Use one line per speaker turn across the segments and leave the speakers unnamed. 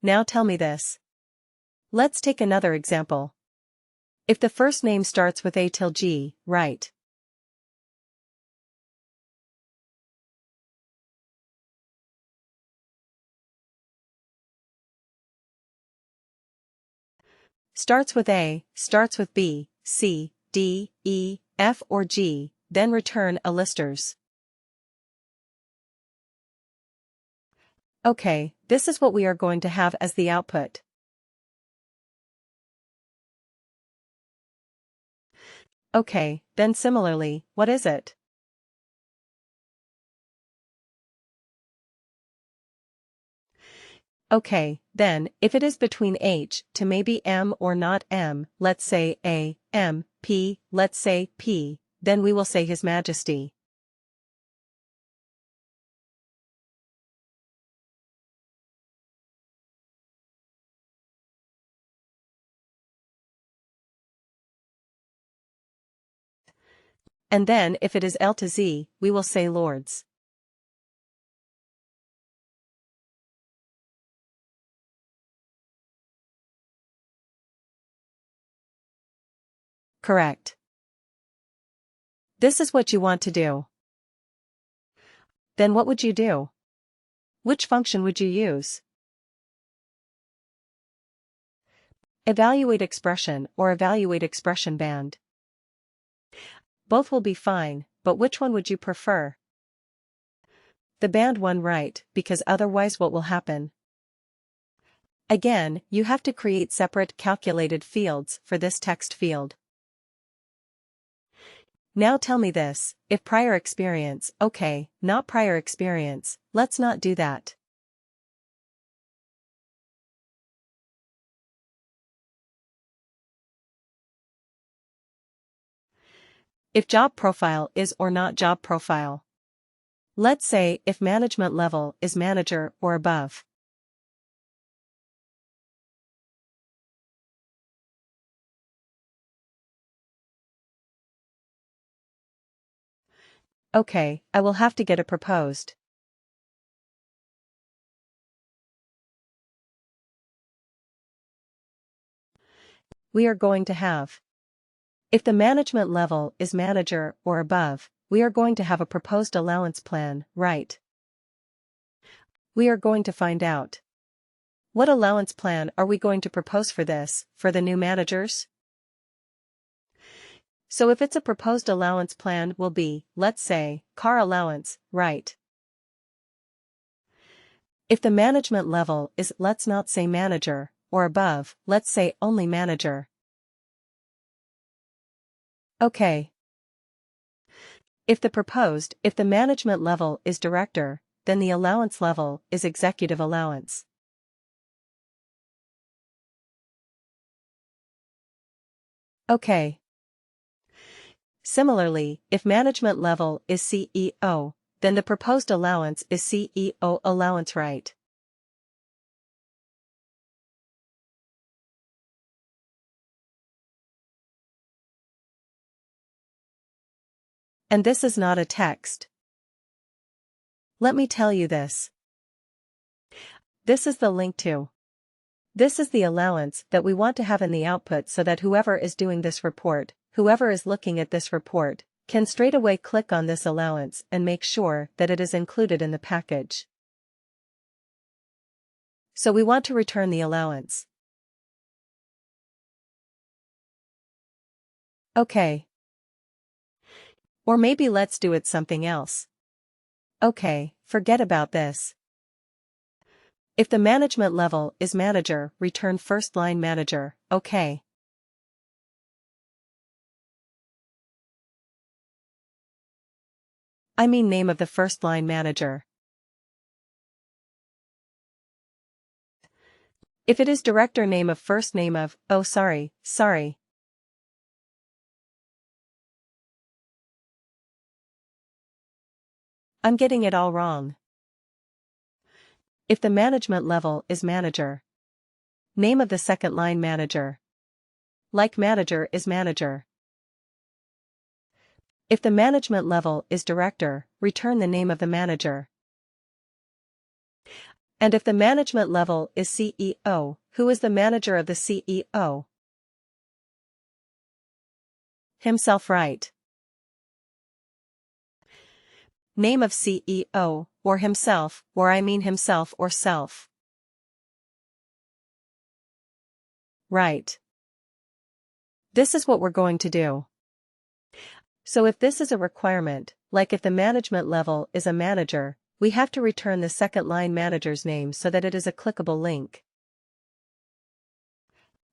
Now tell me this. Let's take another example. If the first name starts with A till G, write. Starts with A, starts with B, C, D, E, F or G, then return a listers. Okay, this is what we are going to have as the output. Okay, then similarly, what is it? Okay, then, if it is between H to maybe M or not M, let's say A, M, P, let's say P, then we will say His Majesty. And then if it is L to Z, we will say Lords. Correct. This is what you want to do. Then what would you do? Which function would you use? Evaluate expression or evaluate expression band. Both will be fine, but which one would you prefer? The band one, right, because otherwise what will happen? Again, you have to create separate calculated fields for this text field. Now tell me this, if prior experience, okay, not prior experience, let's not do that. If job profile is or not job profile. Let's say if management level is manager or above. Okay, I will have to get a proposed. We are going to have. If the management level is manager or above, we are going to have a proposed allowance plan, right? We are going to find out. What allowance plan are we going to propose for this, for the new managers? So if it's a proposed allowance plan will be, let's say, car allowance, right? If the management level is, let's not say manager, or above, let's say only manager. Okay. If the management level is director, then the allowance level is executive allowance. Okay. Similarly, if management level is CEO, then the proposed allowance is CEO allowance, right? And this is not a text. Let me tell you this. This is the link to. This is the allowance that we want to have in the output so that whoever is doing this report, whoever is looking at this report, can straight away click on this allowance and make sure that it is included in the package. So we want to return the allowance. Okay. Or maybe let's do it something else. Okay, forget about this. If the management level is manager, return first line manager, okay. I mean name of the first line manager. If it is director, name of first name of, oh sorry. I'm getting it all wrong. If the management level is manager. Name of the second line manager. Like manager is manager. If the management level is director, return the name of the manager. And if the management level is CEO, who is the manager of the CEO? Himself, right? Name of CEO, or himself, or I mean himself or self. Right. This is what we're going to do. So if this is a requirement, like if the management level is a manager, we have to return the second line manager's name so that it is a clickable link.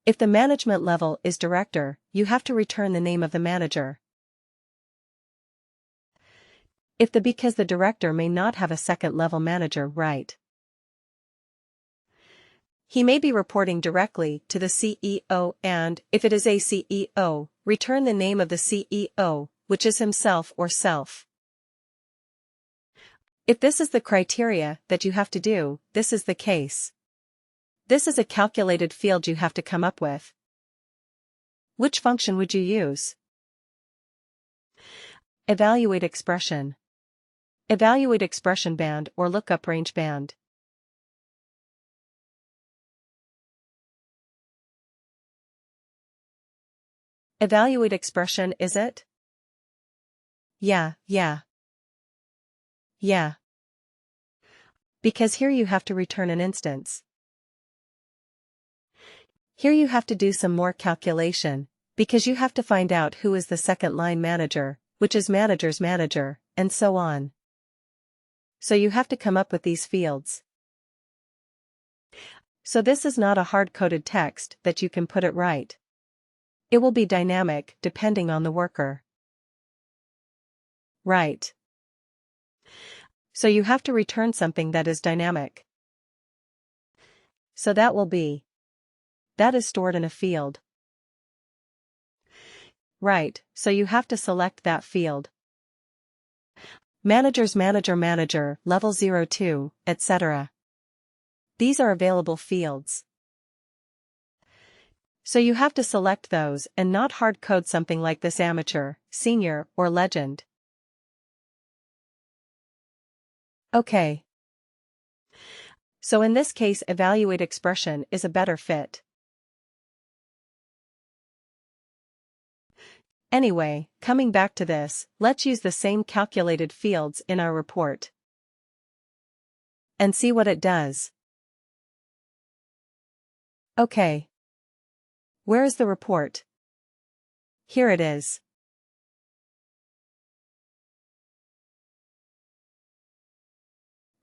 If the management level is director, you have to return the name of the manager. Because the director may not have a second level manager, right? He may be reporting directly to the CEO, and, if it is a CEO, return the name of the CEO, which is himself or self. If this is the criteria that you have to do, this is the case. This is a calculated field you have to come up with. Which function would you use? Evaluate expression. Evaluate expression band or lookup range band. Evaluate expression, is it? Yeah. Because here you have to return an instance. Here you have to do some more calculation, because you have to find out who is the second line manager, which is manager's manager, and so on. So you have to come up with these fields. So this is not a hard-coded text that you can put it right. It will be dynamic depending on the worker. Right. So you have to return something that is dynamic. So that will be. That is stored in a field. Right, so you have to select that field. Managers manager, level 02, etc. These are available fields. So you have to select those and not hard code something like this: amateur, senior, or legend. Okay. So in this case, evaluate expression is a better fit. Anyway, coming back to this, let's use the same calculated fields in our report. And see what it does. Okay. Where is the report? Here it is.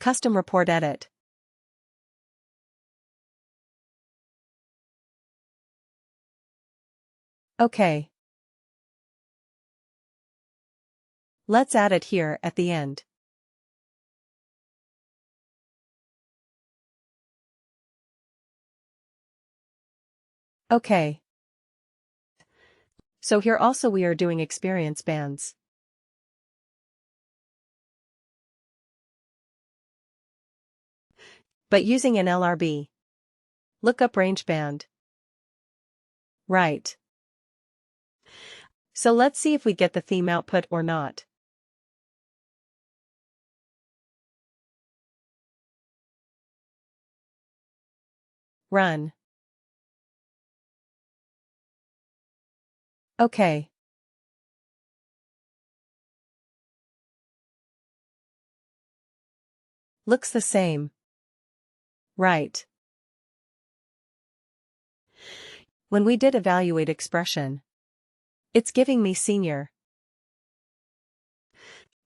Custom report edit. Okay. Let's add it here at the end. Okay. So here also we are doing experience bands. But using an LRB. Lookup range band. Right. So let's see if we get the theme output or not. Run. Okay. Looks the same. Right. When we did evaluate expression, it's giving me senior.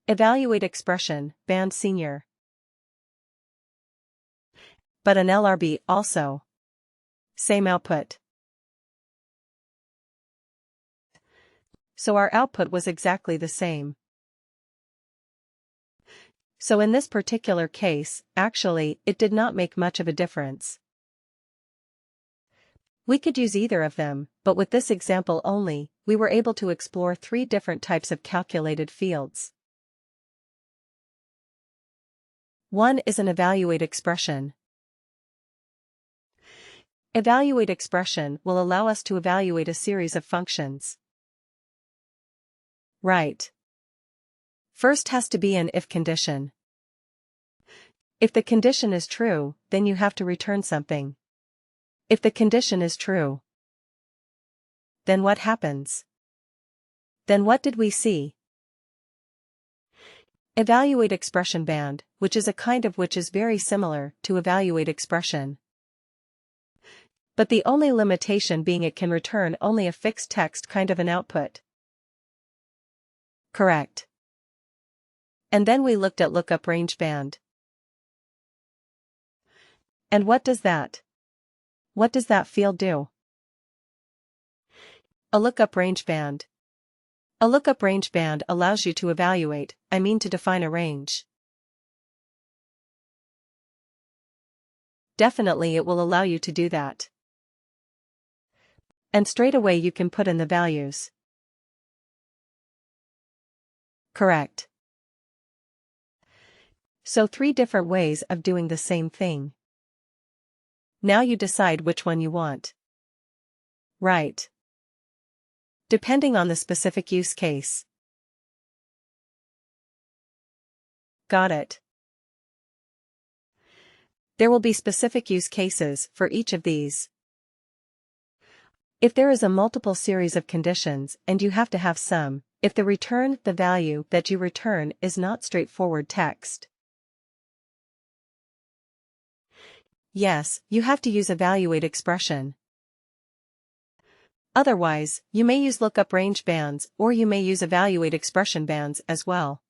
Evaluate expression, band senior. But an LRB also. Same output. So our output was exactly the same. So in this particular case, actually, it did not make much of a difference. We could use either of them, but with this example only, we were able to explore 3 different types of calculated fields. One is an evaluate expression. Evaluate expression will allow us to evaluate a series of functions. Right. First has to be an if condition. If the condition is true, then you have to return something. If the condition is true, then what happens? Then what did we see? Evaluate expression band, which is a kind of which is very similar to evaluate expression. But the only limitation being it can return only a fixed text kind of an output. Correct. And then we looked at lookup range band. And what does that? What does that field do? A lookup range band. A lookup range band allows you to evaluate, to define a range. Definitely it will allow you to do that. And straight away you can put in the values. Correct. So 3 different ways of doing the same thing. Now you decide which one you want. Right. Depending on the specific use case. Got it. There will be specific use cases for each of these. If there is a multiple series of conditions and you have to have some, if the value that you return is not straightforward text. Yes, you have to use evaluate expression. Otherwise, you may use lookup range bands or you may use evaluate expression bands as well.